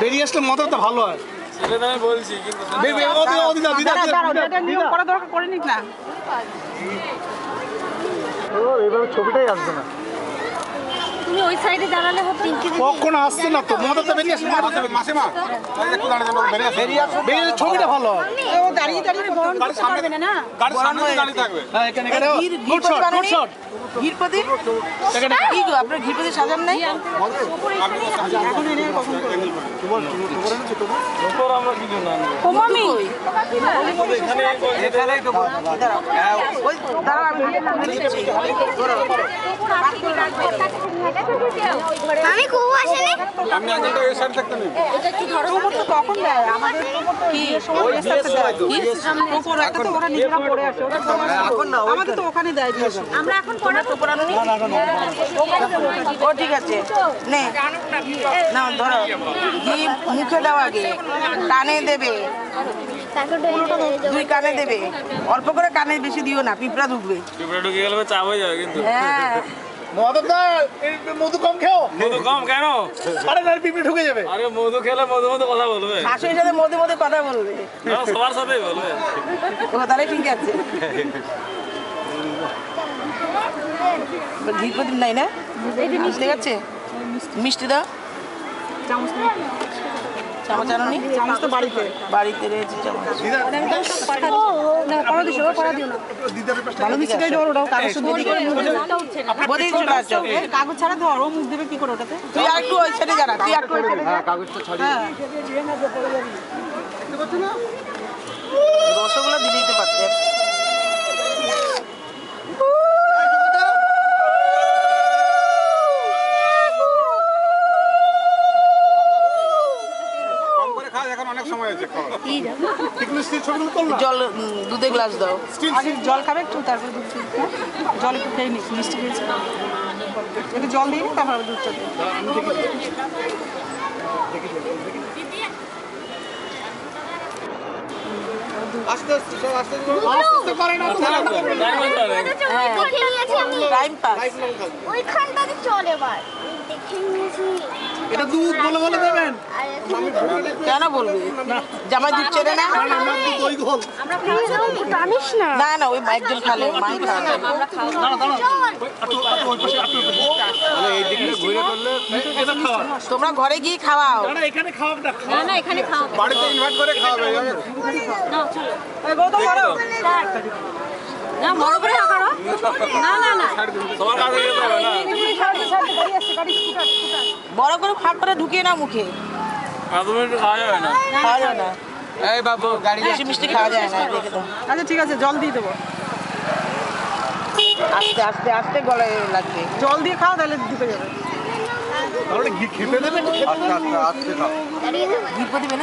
বেরিয়ে আসলে মজাটা ভালো হয়। সেটা আমি বলছি কিন্তু নিয়ম করা দরকার করে নিক না। এবার ছবিটাই আসবে না। তুমি ওই সাইডে দাঁড়ালে হতো। কখন আসছে না তো, মজাটা বেরিয়ে আসলে মাসিমা একটু দাঁড়িয়ে বেরিয়ে ছবিটা ভালো হয়। ও দাঁড়িয়ে দাঁড়িয়ে বরণ করতে পারবে না না। গাড়ির সামনে দাঁড়িয়ে থাকবে। হ্যাঁ এখানে গুড শট গুড শট। ঘিরপতি কি গো আপনার ঘিরপতি সাজান নাই? এখন এনে কখন করবে? উপর আমরা কিছু না ও মামি এখানেই তো দাঁড়াও আমি আমি খুব আসেনি। আমি আজকে এই সাইড থাকতে নেই। এটা একটু ধরো। উপর তো কখন দেয় আমাদের কি সময় রেস্ট দেয় উপর একটা তো ওরা নিজেরা পড়ে আসে ওটা এখন না আমাদের তো ওখানে দেয় দিয়ে আমরা এখন পড়া তো পড়ানো নেই। ও ঠিক আছে নে নাও ধরো ঘি মুখে দাও আগে কানে দেবে দুই কানে দেবে অল্প করে কানে বেশি দিও না পিঁপড়া ঢুকবে পিঁপড়া ঢুকে গেলে চাপ হয়ে যাবে কিন্তু। হ্যাঁ মদতদা মধু কম খেও। মধু কম কেন? আরে না পিঁপড়ে ঢুকে যাবে। আরে মধু খেলে মধু মধু কথা বলবে। শাশুড়ির সাথে মধ্যে মধ্যে কথা বলবে না, সবার সাথেই বলবে। ও তাহলে ঠিক আছে ঘি প্রদীপ নাই না ঠিক আছে মিষ্টি দাও চামচ আনো নি চামচ তো বাড়িতে বাড়িতে রয়েছে চামচ কাগজ ছাড়া তো আরো মুখ দেবে কি করে ওটাতে তুই আর একটু ওই সাইডে জানা তুই একটু ওই সাইডে কাগজটা ছড়িয়ে রসগোল্লা দিয়ে দিতে পারতে জল দুধে গ্লাস দাও আগে জল খাবে একটু তারপরে দুধ জল একটু খেয়ে নিস মিষ্টি খেয়েছে একটু জল দিয়ে তারপরে দুধটা দিই আস্তে আস্তে সব আস্তে আস্তে করে না টাইম পাস ওইখানটাতে চল এবার। দেখে নিয়েছি। এটা দুধ বলে বলে দেবেন। কেন বলবি জামাই দুধ চেনে না দই গোল। আমরা খাওয়া যাবো জানিস না। না না ওই একজন খালে মাই খাবে আমরা খাওয়া তোমরা ঘরে গিয়ে খাওয়াও না এখানে খাওয়া না। না না এখানে খাওয়া বাড়িতে ইনভাইট করে খাওয়াবে। না চলো গৌতম বলো না বড় করে করো না না না সবার কাছে যেতে হবে না। বড় করে ফাঁক করে ঢুকিয়ে না মুখে আর তুমি একটু খাওয়া যাবে না। খাওয়া যায় না এই বাবু গাড়ি বেশি মিষ্টি খাওয়া যায় না দেখে দাও আচ্ছা ঠিক আছে জল দিয়ে দেবো আস্তে আস্তে আস্তে গলায় লাগবে জল দিয়ে খাও তাহলে ঢুকে যাবে তাহলে ঘি খেতে দেবেন। আস্তে আস্তে আস্তে খাও। ঘি প্রদীপ এনে